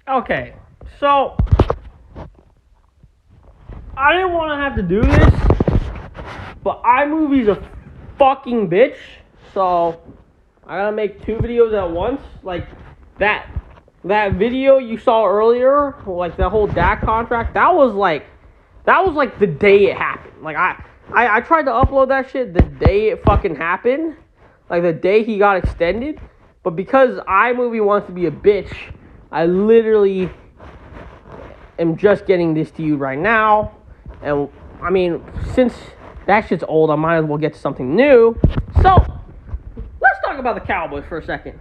Okay, so I didn't want to have to do this, but iMovie's a fucking bitch, so I gotta make 2 videos at once. Like that video you saw earlier, like that whole DAC contract, that was like the day it happened. Like I tried to upload that shit the day it fucking happened, like the day he got extended, but because iMovie wants to be a bitch, I literally am just getting this to you right now. And I mean, since that shit's old, I might as well get to something new. So let's talk about the Cowboys for a second.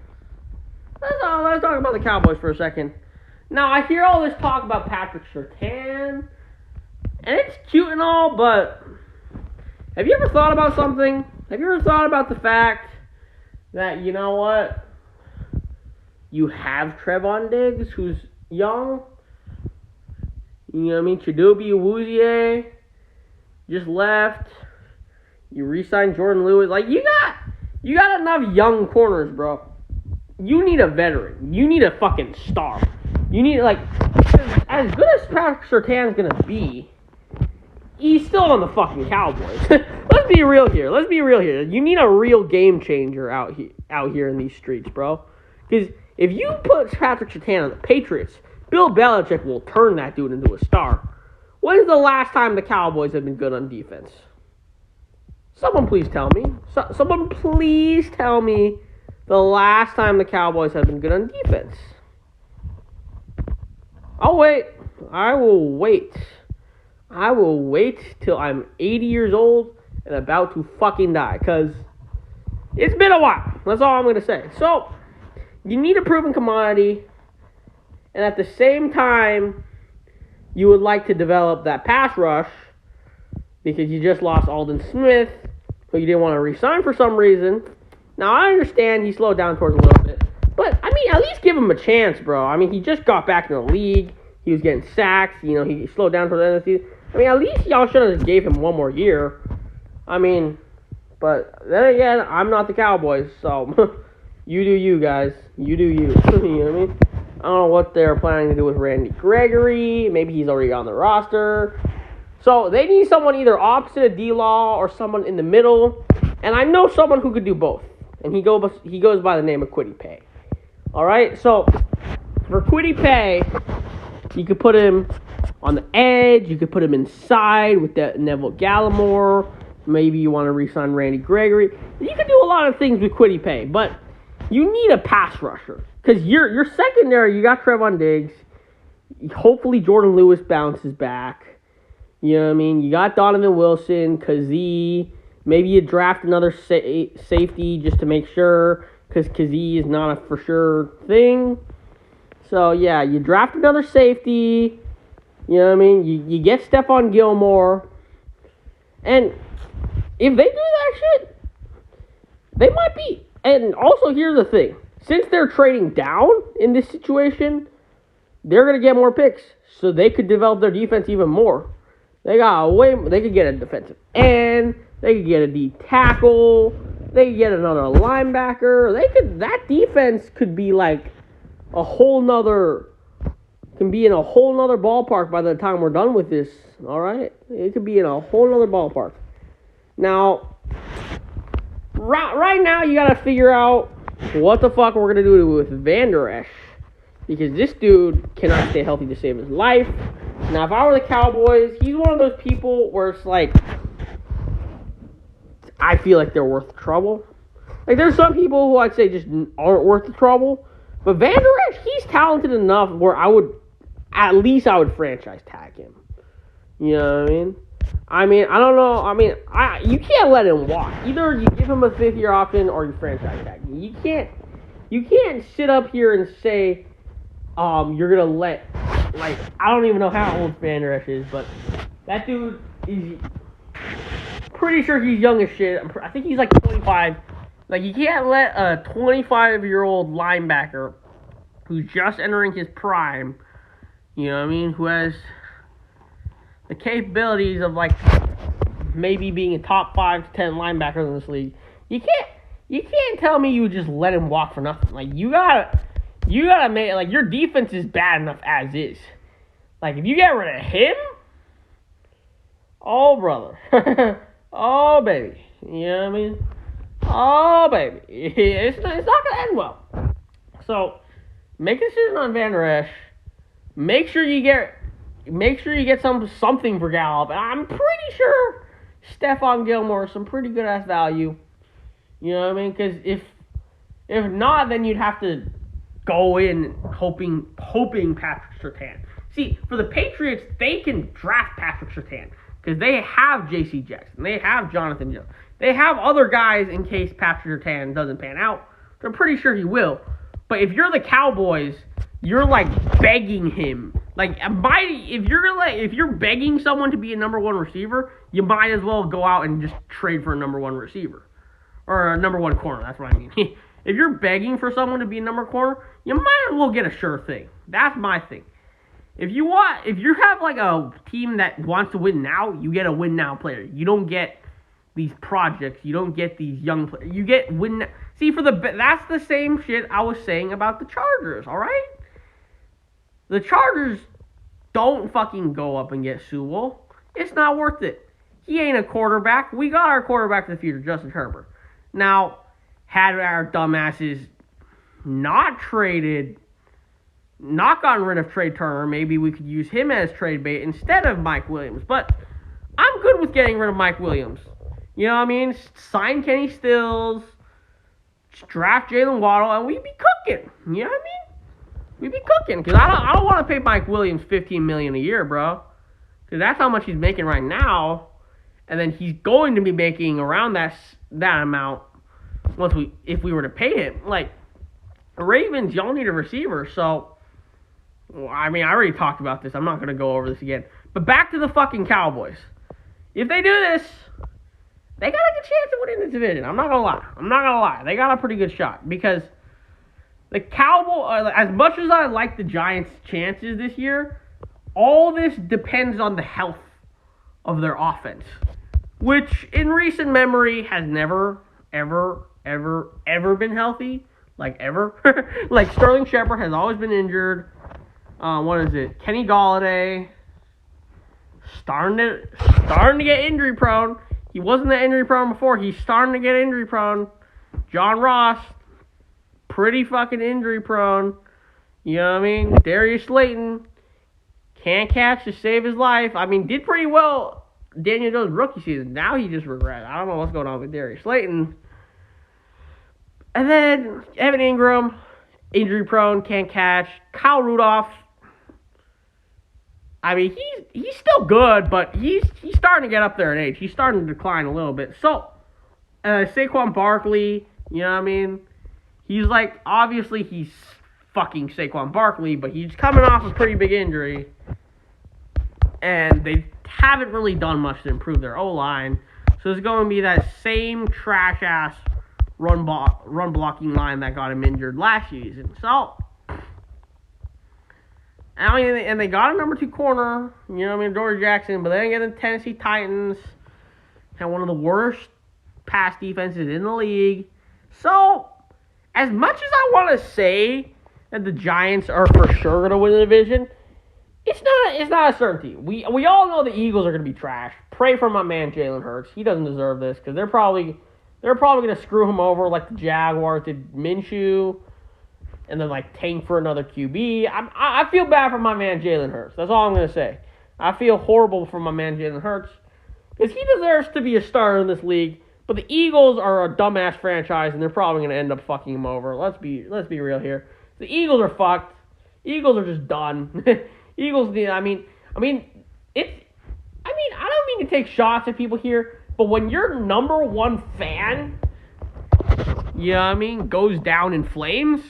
Let's talk about the Cowboys for a second. Now, I hear all this talk about Patrick Surtain, and it's cute and all, but have you ever thought about something? Have you ever thought about the fact that, you know what, you have Trevon Diggs, who's young? You know what I mean? Chidobe Awuzie just left. You re-signed Jordan Lewis. Like, you got enough young corners, bro. You need a veteran. You need a fucking star. You need, like, as good as Patrick Surtain's gonna be, he's still on the fucking Cowboys. Let's be real here. You need a real game changer out here in these streets, bro. Because if you put Patrick Surtain on the Patriots, Bill Belichick will turn that dude into a star. When's the last time the Cowboys have been good on defense? Someone please tell me. Someone please tell me the last time the Cowboys have been good on defense. I'll wait. I will wait. I will wait till I'm 80 years old and about to fucking die. Because it's been a while. That's all I'm going to say. So, you need a proven commodity. And at the same time, you would like to develop that pass rush because you just lost Aldon Smith, who you didn't want to re-sign for some reason. Now, I understand he slowed down towards a little bit, but, I mean, at least give him a chance, bro. I mean, he just got back in the league. He was getting sacks. You know, he slowed down towards the end of the season. I mean, at least y'all should have gave him one more year. I mean, but then again, I'm not the Cowboys, so you do you, guys. You do you. You know what I mean? I don't know what they're planning to do with Randy Gregory. Maybe he's already on the roster. So they need someone either opposite of D-Law or someone in the middle. And I know someone who could do both. And he goes by the name of Kwity Paye. All right? So for Kwity Paye, you could put him on the edge. You could put him inside with that Neville Gallimore. Maybe you want to re-sign Randy Gregory. You could do a lot of things with Kwity Paye. But you need a pass rusher. Because your secondary, you got Trevon Diggs. Hopefully Jordan Lewis bounces back. You know what I mean? You got Donovan Wilson, Kazee. Maybe you draft another safety just to make sure. Because Kazee is not a for sure thing. So, yeah, you draft another safety. You know what I mean? You get Stephon Gilmore. And if they do that shit, they might be. And also, here's the thing. Since they're trading down in this situation, they're going to get more picks, so they could develop their defense even more. They could get a defensive end, they could get a D tackle, they could get another linebacker. That defense could be like in a whole nother ballpark by the time we're done with this. All right, it could be in a whole nother ballpark. Now, right now, you got to figure out what the fuck we're going to do with Van Der Esch. Because this dude cannot stay healthy to save his life. Now, if I were the Cowboys, he's one of those people where it's like, I feel like they're worth the trouble. Like, there's some people who I'd say just aren't worth the trouble. But Van Der Esch, he's talented enough where I would franchise tag him. You know what I mean? I don't know. You can't let him walk. Either you give him a 5th-year option or you franchise tag him. You can't sit up here and say, you're going to let, like, I don't even know how old Van Der Esch is, but that dude is pretty sure he's young as shit. I think he's like 25. Like, you can't let a 25-year-old linebacker who's just entering his prime, you know what I mean, who has the capabilities of, like, maybe being a top 5 to 10 linebacker in this league. You can't tell me you just let him walk for nothing. Like, you gotta You gotta make, like, your defense is bad enough as is. Like, if you get rid of him, oh, brother. Oh, baby. You know what I mean? Oh, baby. It's not going to end well. So, make a decision on Van Der Esch. Make sure you get something for Gallup. And I'm pretty sure Stephon Gilmore is some pretty good-ass value. You know what I mean? Because if not, then you'd have to go in hoping Patrick Surtain. See, for the Patriots, they can draft Patrick Surtain because they have J.C. Jackson. They have Jonathan Jones. They have other guys in case Patrick Surtain doesn't pan out. They're pretty sure he will. But if you're the Cowboys, you're like begging him. Like, if you're begging someone to be a number one receiver, you might as well go out and just trade for a number one receiver. Or a number one corner, that's what I mean. If you're begging for someone to be a number corner, you might as well get a sure thing. That's my thing. If you have like a team that wants to win now, you get a win now player. You don't get these projects. You don't get these young players. You get win now. See, that's the same shit I was saying about the Chargers, all right? The Chargers don't fucking go up and get Sewell. It's not worth it. He ain't a quarterback. We got our quarterback of the future, Justin Herbert. Now, had our dumbasses not gotten rid of Trey Turner, maybe we could use him as trade bait instead of Mike Williams. But I'm good with getting rid of Mike Williams. You know what I mean? Sign Kenny Stills, draft Jalen Waddle, and we'd be cooking. You know what I mean? We'd be cooking. Because I don't want to pay Mike Williams $15 million a year, bro. Because that's how much he's making right now. And then he's going to be making around that amount if we were to pay him. Like, the Ravens, y'all need a receiver. So, I mean, I already talked about this. I'm not going to go over this again. But back to the fucking Cowboys. If they do this, they got a good chance of winning this division. I'm not going to lie. They got a pretty good shot. Because the Cowboys, as much as I like the Giants' chances this year, all this depends on the health of their offense. Which, in recent memory, has never, ever been healthy. Like, ever. Like, Sterling Shepard has always been injured. Kenny Galladay. Starting to get injury prone. He wasn't that injury prone before. He's starting to get injury prone. John Ross. Pretty fucking injury prone. You know what I mean? Darius Slayton. Can't catch to save his life. I mean, did pretty well Daniel Jones' rookie season. Now he just regrets. I don't know what's going on with Darius Slayton. And then Evan Ingram, injury prone, can't catch. Kyle Rudolph. I mean, he's still good, but he's starting to get up there in age. He's starting to decline a little bit. So, Saquon Barkley, you know what I mean? He's like, obviously he's fucking Saquon Barkley, but he's coming off a pretty big injury. And they haven't really done much to improve their O-line. So it's going to be that same trash-ass run blocking line that got him injured last season. So, I mean, and they got a number 2 corner, you know what I mean, Dory Jackson, but then again, the Tennessee Titans have one of the worst pass defenses in the league. So, as much as I want to say that the Giants are for sure going to win the division, it's not a certainty. We all know the Eagles are going to be trash. Pray for my man Jalen Hurts. He doesn't deserve this because they're probably going to screw him over like the Jaguars did Minshew, and then like tank for another QB. I feel bad for my man Jalen Hurts. That's all I'm going to say. I feel horrible for my man Jalen Hurts because he deserves to be a starter in this league. But the Eagles are a dumbass franchise, and they're probably going to end up fucking him over. Let's be real here. The Eagles are fucked. Eagles are just done. Eagles need. I don't mean to take shots at people here, but when your number one fan, you know what I mean, goes down in flames,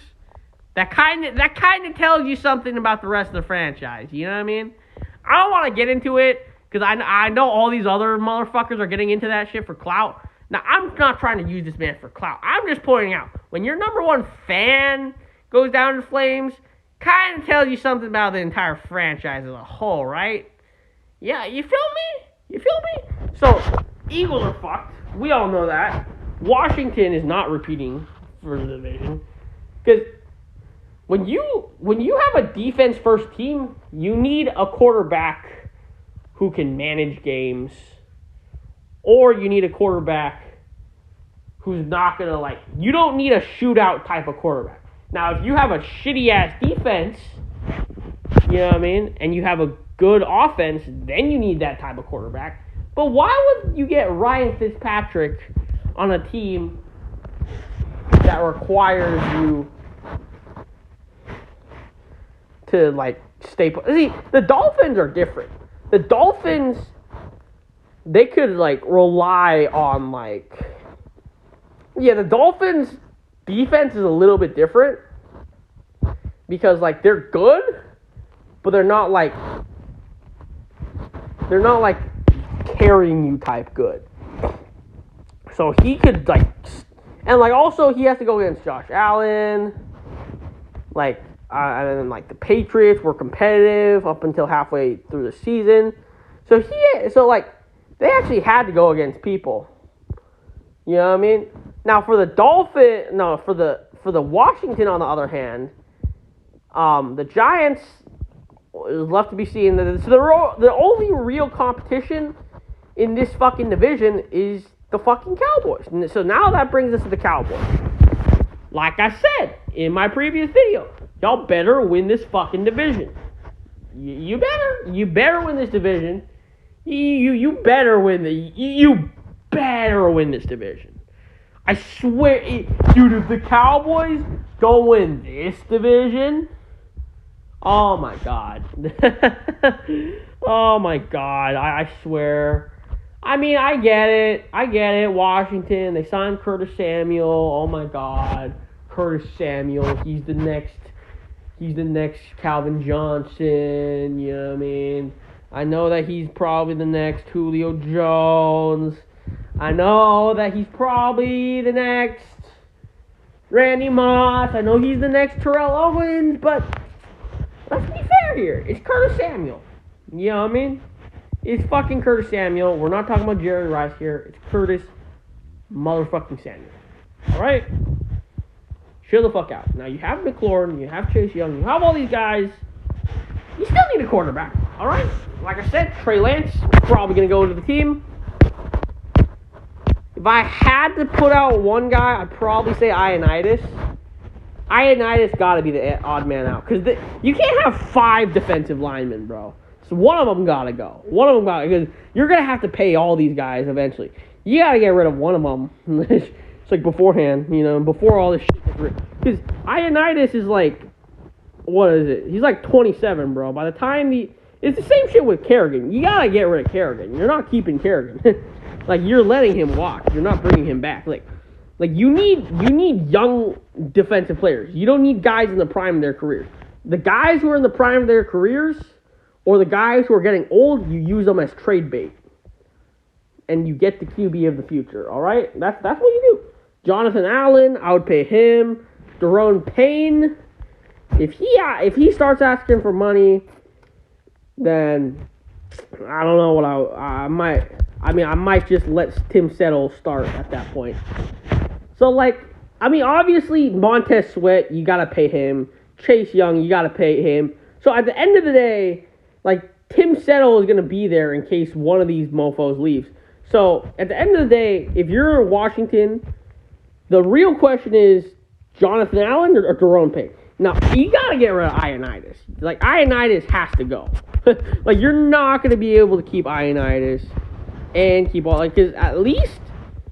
that kind of tells you something about the rest of the franchise. You know what I mean? I don't want to get into it because I know all these other motherfuckers are getting into that shit for clout. Now, I'm not trying to use this man for clout. I'm just pointing out, when your number one fan goes down in flames, kind of tells you something about the entire franchise as a whole, right? Yeah, you feel me? So, Eagles are fucked. We all know that. Washington is not repeating for the division. Because when you have a defense first team, you need a quarterback who can manage games, or you need a quarterback who's not gonna like. You don't need a shootout type of quarterback. Now, if you have a shitty ass defense, you know what I mean, and you have a good offense, then you need that type of quarterback. But why would you get Ryan Fitzpatrick on a team that requires you to like stay? See, the Dolphins are different. The Dolphins, they could like rely on like, yeah, the Dolphins defense is a little bit different because like they're good, but they're not like carrying you type good. So he could like, and like also he has to go against Josh Allen. Like and then like the Patriots were competitive up until halfway through the season. So like they actually had to go against people. You know what I mean? Now for the Washington on the other hand, the Giants is left to be seen. So the only real competition in this fucking division is the fucking Cowboys. And so now that brings us to the Cowboys. Like I said in my previous video, y'all better win this fucking division. You better win this division. You better win you better win this division. I swear, dude, if the Cowboys don't win this division, oh my god. Oh my god, I swear. I mean, I get it. Washington, they signed Curtis Samuel. Oh my god. Curtis Samuel, he's the next Calvin Johnson, you know what I mean? I know that he's probably the next Julio Jones. I know that he's probably the next Randy Moss. I know he's the next Terrell Owens, but let's be fair here. It's Curtis Samuel. You know what I mean? It's fucking Curtis Samuel. We're not talking about Jerry Rice here. It's Curtis motherfucking Samuel. Alright? Chill the fuck out. Now you have McLaurin, you have Chase Young, you have all these guys. You still need a quarterback. Alright? Like I said, Trey Lance probably going to go into the team. If I had to put out one guy, I'd probably say Ioannidis. Ioannidis got to be the odd man out. Because you can't have 5 defensive linemen, bro. So one of them got to go. Because you're going to have to pay all these guys eventually. You got to get rid of one of them. It's like beforehand, you know, before all this shit. Because Ioannidis is like, what is it? He's like 27, bro. By the time it's the same shit with Kerrigan. You got to get rid of Kerrigan. You're not keeping Kerrigan. Like, you're letting him walk. You're not bringing him back. Like you need young defensive players. You don't need guys in the prime of their careers. The guys who are in the prime of their careers, or the guys who are getting old, you use them as trade bait. And you get the QB of the future, all right? That's what you do. Jonathan Allen, I would pay him. Daron Payne, if he starts asking for money, then I don't know what I might just let Tim Settle start at that point. So, obviously, Montez Sweat, you got to pay him. Chase Young, you got to pay him. So, at the end of the day, Tim Settle is going to be there in case one of these mofos leaves. So, at the end of the day, if you're Washington, the real question is Jonathan Allen or Daron Payne. Now, you got to get rid of Ioannidis. Ioannidis has to go. You're not going to be able to keep Ioannidis and keep all, because at least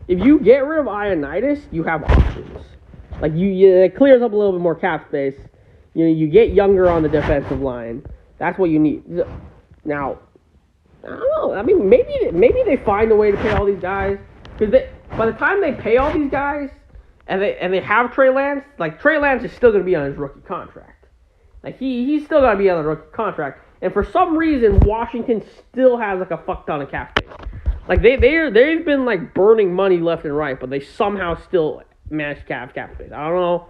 if you get rid of Ioannidis, you have options. It clears up a little bit more cap space. You know, you get younger on the defensive line. That's what you need. Now, I don't know. I mean, maybe they find a way to pay all these guys, because by the time they pay all these guys and they have Trey Lance, Trey Lance is still going to be on his rookie contract. He's still going to be on the rookie contract. And for some reason, Washington still has a fuck ton of cap space. They've been burning money left and right, but they somehow still managed to have cap space. I don't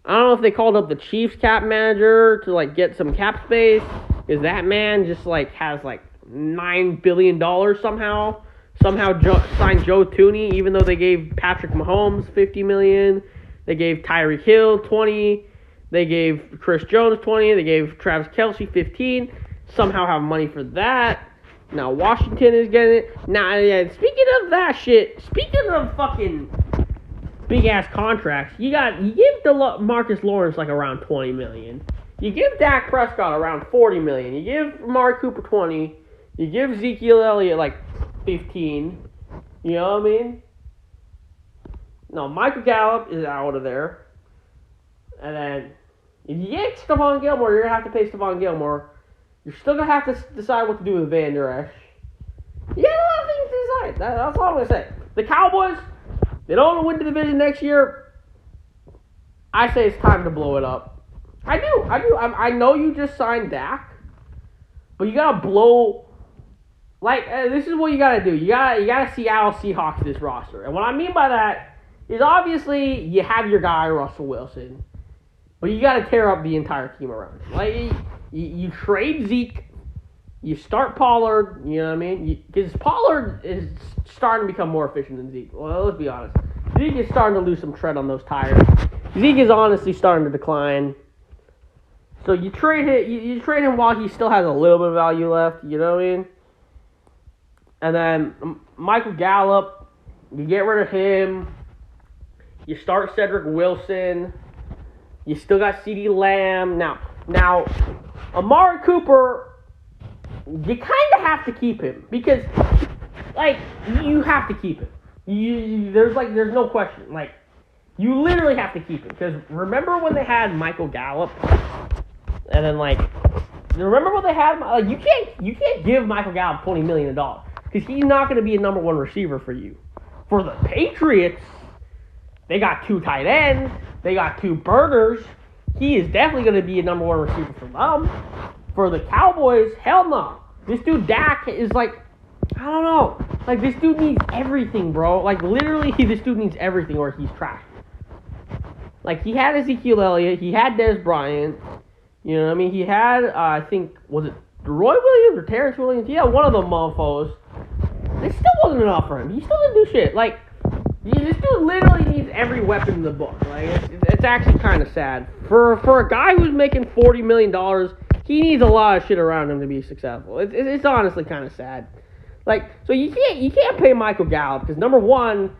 know if they called up the Chiefs cap manager to get some cap space, because that man just has $9 billion somehow signed Joe Tooney, even though they gave Patrick Mahomes $50 million. They gave Tyreek Hill $20 They gave Chris Jones 20. They gave Travis Kelce 15. Somehow have money for that. Now Washington is getting it. Now, yeah, speaking of that shit, speaking of fucking big ass contracts, you give Marcus Lawrence like around $20 million. You give Dak Prescott around $40 million. You give Amari Cooper 20. You give Ezekiel Elliott like 15. You know what I mean? No, Michael Gallup is out of there. And then if you get Stephon Gilmore, you're gonna have to pay Stephon Gilmore. You're still gonna have to decide what to do with Van Der Esch. You got a lot of things to decide. That's all I'm gonna say. The Cowboys, they don't want to win the division next year. I say it's time to blow it up. I do. I know you just signed Dak, but you gotta blow. Like this is what you gotta do. You gotta Seattle Seahawks this roster, and what I mean by that is obviously you have your guy Russell Wilson, but you gotta tear up the entire team around him. Like you trade Zeke, you start Pollard. You know what I mean? Because Pollard is starting to become more efficient than Zeke. Well, let's be honest. Zeke is starting to lose some tread on those tires. Zeke is honestly starting to decline. So you trade him. You trade him while he still has a little bit of value left. You know what I mean? And then Michael Gallup, you get rid of him. You start Cedric Wilson. You still got CeeDee Lamb. Now, Amari Cooper, you kind of have to keep him because, like, you have to keep him. There's no question. Like, you literally have to keep him because remember when they had Michael Gallup, and then remember when they had you can't give Michael Gallup $20 million. Because he's not going to be a number one receiver for you. For the Patriots, they got 2 tight ends. They got 2 burners. He is definitely going to be a number one receiver for them. For the Cowboys, hell no. This dude Dak is like, I don't know. Like, this dude needs everything, bro. Like, literally, this dude needs everything or he's trash. Like, he had Ezekiel Elliott. He had Dez Bryant. You know what I mean? He had, I think, was it Roy Williams or Terrence Williams? Yeah, one of them mofos. It still wasn't enough for him. He still didn't do shit. Like, this dude literally needs every weapon in the book. Like, it's actually kind of sad. For a guy who's making $40 million, he needs a lot of shit around him to be successful. It's honestly kind of sad. Like, so you can't pay Michael Gallup because number one,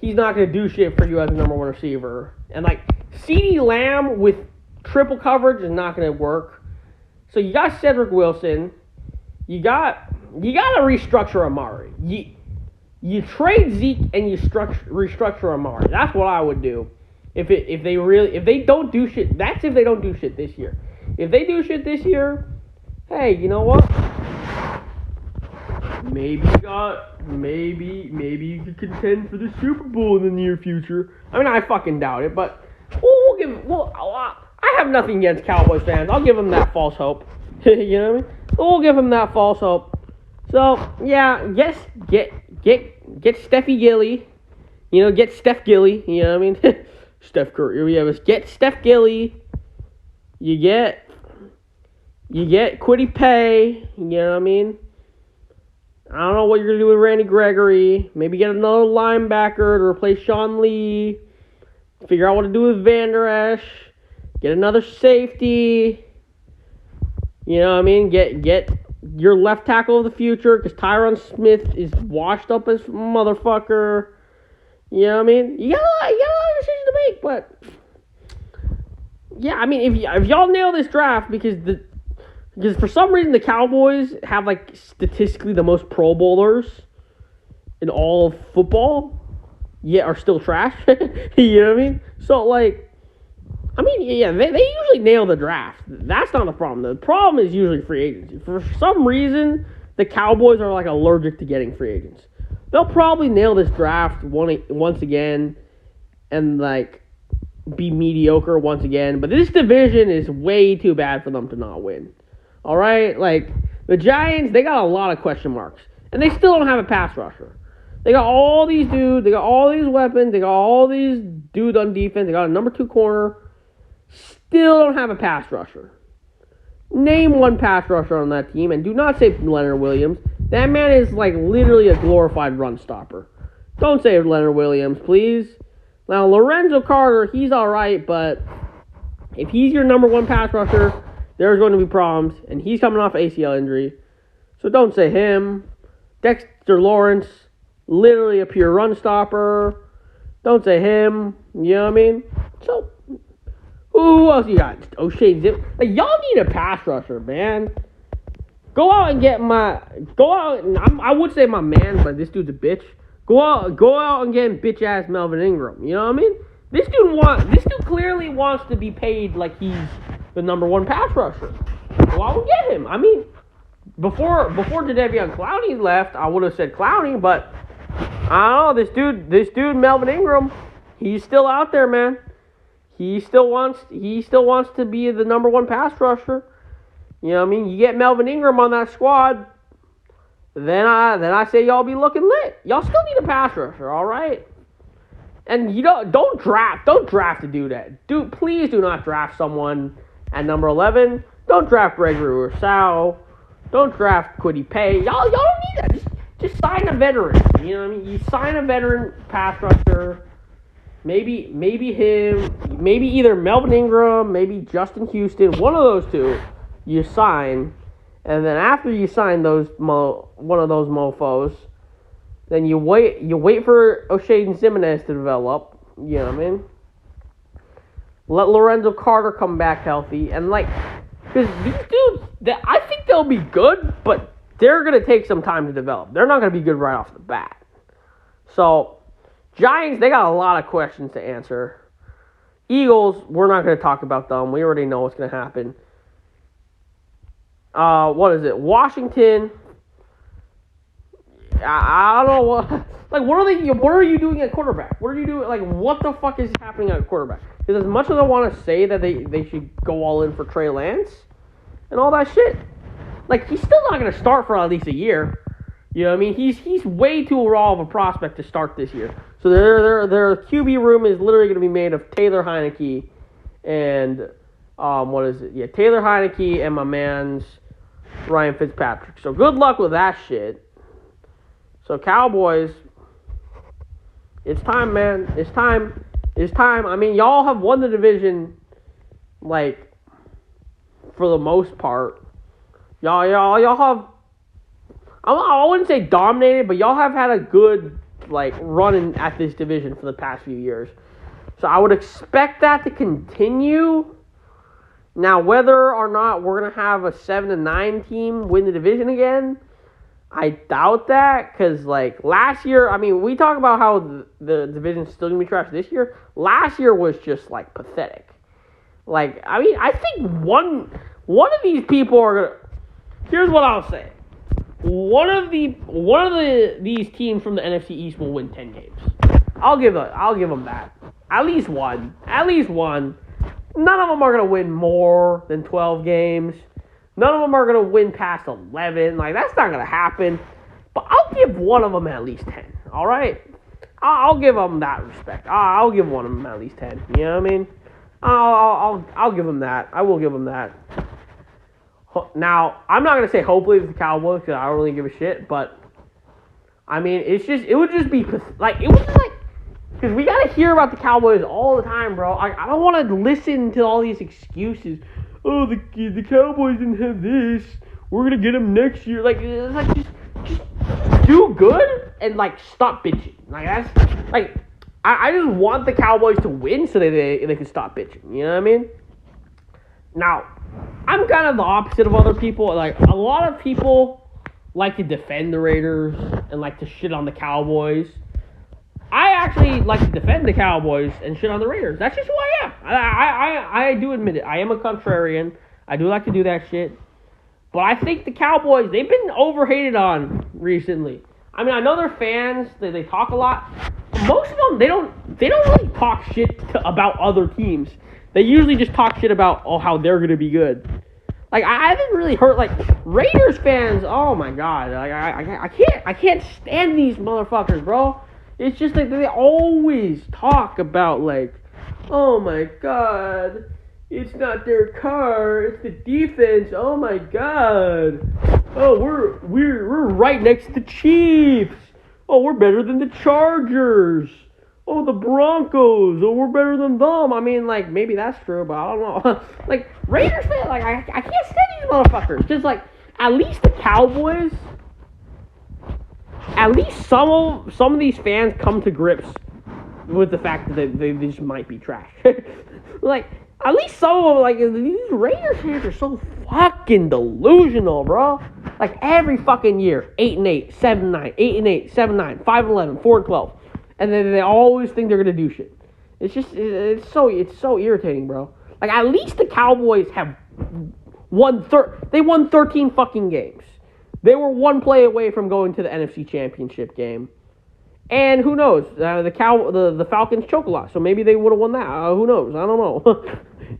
he's not going to do shit for you as a number one receiver. And like, CeeDee Lamb with triple coverage is not going to work. So you got Cedric Wilson. You got to restructure Amari. You trade Zeke and you restructure Amari. That's what I would do. If they don't do shit. That's if they don't do shit this year. If they do shit this year, hey, you know what? Maybe you could contend for the Super Bowl in the near future. I mean, I fucking doubt it, but I have nothing against Cowboys fans. I'll give them that false hope. You know what I mean? We'll give them that false hope. So yeah, get Steffi Gilly. You know, get Steph Gilly. You know what I mean? Steph Curry. Yeah, get Steph Gilly. You get Kwity Paye. You know what I mean? I don't know what you're gonna do with Randy Gregory. Maybe get another linebacker to replace Sean Lee. Figure out what to do with Van Der Esch. Get another safety. You know what I mean? Get your left tackle of the future because Tyron Smith is washed up as motherfucker. You know what I mean? You got a lot of decisions to make, but yeah, I mean, if y'all nail this draft because for some reason the Cowboys have like statistically the most Pro Bowlers in all of football, yet are still trash. You know what I mean? So like, I mean, yeah, they usually nail the draft. That's not the problem. The problem is usually free agency. For some reason, the Cowboys are like allergic to getting free agents. They'll probably nail this draft once again and like be mediocre once again. But this division is way too bad for them to not win. All right? Like, the Giants, they got a lot of question marks. And they still don't have a pass rusher. They got all these dudes. They got all these weapons. They got all these dudes on defense. They got a number 2 corner. Still don't have a pass rusher. Name one pass rusher on that team, and do not say Leonard Williams. That man is like literally a glorified run stopper. Don't say Leonard Williams, please. Now, Lorenzo Carter, he's all right, but If he's your number one pass rusher, there's going to be problems, and he's coming off ACL injury. So don't say him. Dexter Lawrence, literally a pure run stopper. Don't say him. You know what I mean? So, who else you got? O'Shea Zip. Like, y'all need a pass rusher, man. Go out and get I would say my man, but this dude's a bitch. Go out and get bitch ass Melvin Ingram. You know what I mean? This dude clearly wants to be paid like he's the number one pass rusher. Go out and get him. I mean, before Jadeveon Clowney left, I would have said Clowney, but I don't know, this dude Melvin Ingram, he's still out there, man. He still wants to be the number one pass rusher. You know what I mean? You get Melvin Ingram on that squad, then I say y'all be looking lit. Y'all still need a pass rusher, all right? And you don't draft to do that. Please do not draft someone at number 11. Don't draft Gregory Rousseau. Don't draft Kwity Paye. Y'all don't need that. Just sign a veteran. You know what I mean? You sign a veteran pass rusher. Maybe him. Maybe either Melvin Ingram. Maybe Justin Houston. One of those two. You sign, and then after you sign one of those mofos, then you wait for O'Shea Ximines to develop. You know what I mean? Let Lorenzo Carter come back healthy, and because these dudes, I think they'll be good, but they're gonna take some time to develop. They're not gonna be good right off the bat. So, Giants, they got a lot of questions to answer. Eagles, we're not gonna talk about them. We already know what's gonna happen. What is it? Washington. I don't know what. What are you doing at quarterback? What are you doing? What the fuck is happening at quarterback? Because as much as I want to say that they should go all in for Trey Lance and all that shit, he's still not going to start for at least a year. You know what I mean? He's way too raw of a prospect to start this year. So their QB room is literally going to be made of Taylor Heineke and Taylor Heineke and my man's Ryan Fitzpatrick. So good luck with that shit. So Cowboys, it's time, man. It's time. I mean, y'all have won the division, for the most part. Y'all have, I wouldn't say dominated, but y'all have had a good, run at this division for the past few years. So I would expect that to continue. Now, whether or not we're going to have a 7-9 team win the division again, I doubt that, because, last year, I mean, we talk about how the division's still going to be trash this year. Last year was just, pathetic. I mean, I think one of these people are going to... Here's what I'll say. One of these teams from the NFC East will win 10 games. I'll give them that. At least one. None of them are going to win more than 12 games. None of them are going to win past 11. That's not going to happen. But I'll give one of them at least 10. All right? I'll give them that respect. I'll give one of them at least 10. You know what I mean? I'll give them that. I will give them that. Now, I'm not going to say hopefully it's the Cowboys because I don't really give a shit. But, I mean, it would just be, because we got to hear about the Cowboys all the time, bro. I don't want to listen to all these excuses. Oh, the Cowboys didn't have this. We're going to get them next year. Just do good and, stop bitching. That's, I just want the Cowboys to win so that they can stop bitching. You know what I mean? Now, I'm kind of the opposite of other people. A lot of people like to defend the Raiders and like to shit on the Cowboys. I actually like to defend the Cowboys and shit on the Raiders. That's just who I am. I do admit it. I am a contrarian. I do like to do that shit. But I think the Cowboys, they've been overhated on recently. I mean, I know they're fans. They talk a lot. But most of them, they don't really talk shit about other teams. They usually just talk shit about how they're going to be good. I haven't really heard, Raiders fans, oh my god. I can't stand these motherfuckers, bro. It's just they always talk about oh my god, it's not their car, it's the defense. Oh my god. Oh, we're right next to the Chiefs. Oh, we're better than the Chargers. oh, the Broncos, oh, we're better than them. I mean, like, maybe that's true, but I don't know. Like, Raiders fans, like, I can't stand these motherfuckers. Just, like, at least the Cowboys, at least some of these fans come to grips with the fact that they just might be trash. Like, at least some of them, like, these Raiders fans are so fucking delusional, bro. Like, every fucking year, 8-8, 7-9, 8-8, 7-9, 5-11, 4-12. And then they always think they're gonna do shit. It's so irritating, bro. Like, at least the Cowboys have they won 13 fucking games. They were one play away from going to the NFC Championship game. And who knows? The Falcons choke a lot, so maybe they would have won that. Who knows? I don't know.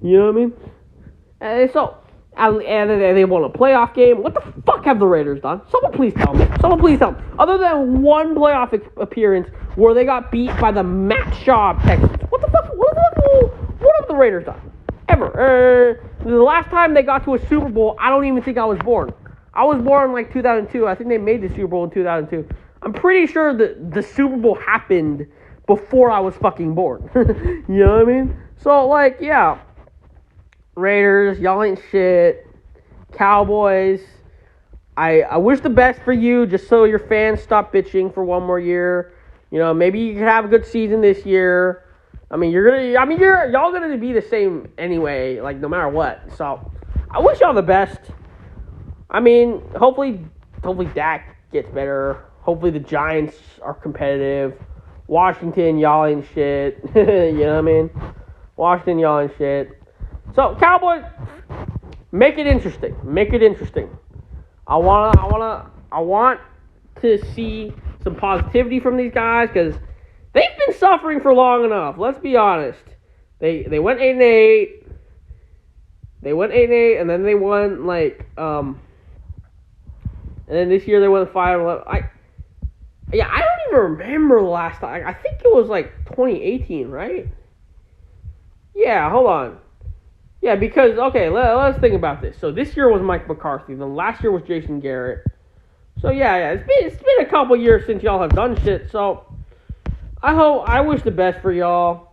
You know what I mean? And they won a playoff game. What the fuck have the Raiders done? Someone please tell me. Other than one playoff appearance where they got beat by the Matt Schaub Texans. What the fuck? What have the Raiders done? Ever. The last time they got to a Super Bowl, I don't even think I was born. I was born in like 2002. I think they made the Super Bowl in 2002. I'm pretty sure that the Super Bowl happened before I was fucking born. You know what I mean? So, like, yeah. Raiders, y'all ain't shit. Cowboys, I wish the best for you, just so your fans stop bitching for one more year. You know, maybe you can have a good season this year. I mean, y'all gonna be the same anyway, like, no matter what. So, I wish y'all the best. I mean, hopefully Dak gets better. Hopefully the Giants are competitive. Washington, y'all ain't shit. You know what I mean? Washington, y'all ain't shit. So, Cowboys, make it interesting. I want to see some positivity from these guys because they've been suffering for long enough. Let's be honest. They went 8-8. And then they won and then this year they went 5-11. I don't even remember the last time. I think it was like 2018, right? Yeah, hold on. Yeah, because, okay, let's think about this. So this year was Mike McCarthy. Then last year was Jason Garrett. So yeah, it's been a couple years since y'all have done shit. So I wish the best for y'all.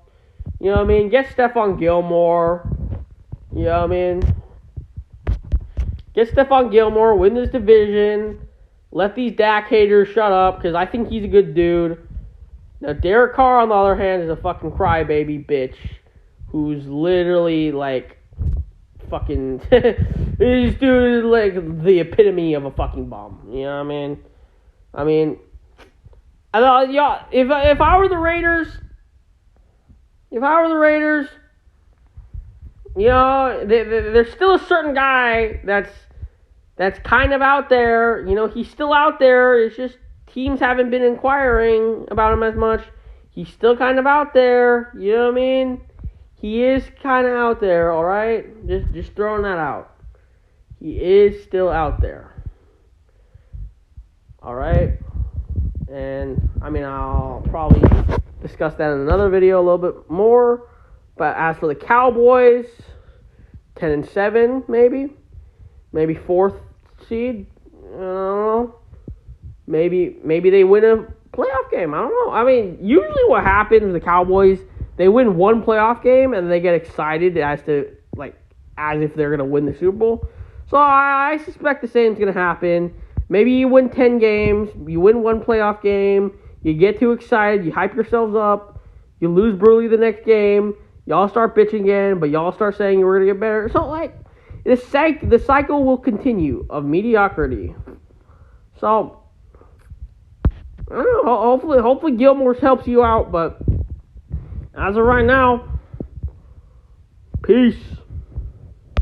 You know what I mean? Get Stephon Gilmore. You know what I mean? Get Stephon Gilmore, win this division. Let these Dak haters shut up, because I think he's a good dude. Now, Derek Carr, on the other hand, is a fucking crybaby bitch who's literally, like, fucking... this dude is, like, the epitome of a fucking bum. You know what I mean? If I were the Raiders... you know, there's still a certain guy that's kind of out there. You know, he's still out there. It's just teams haven't been inquiring about him as much. He's still kind of out there. You know what I mean? He is kind of out there, all right? Just throwing that out. He is still out there. All right? And, I mean, I'll probably discuss that in another video a little bit more. But as for the Cowboys, 10-7, maybe fourth seed. I don't know. Maybe they win a playoff game. I don't know. I mean, usually what happens with the Cowboys, they win one playoff game and they get excited as if they're gonna win the Super Bowl. So I suspect the same's gonna happen. Maybe you win 10 games, you win one playoff game, you get too excited, you hype yourselves up, you lose brutally the next game. Y'all start bitching again, but y'all start saying we're going to get better. So, the cycle will continue of mediocrity. So, I don't know. Hopefully Gilmore helps you out, but as of right now, peace.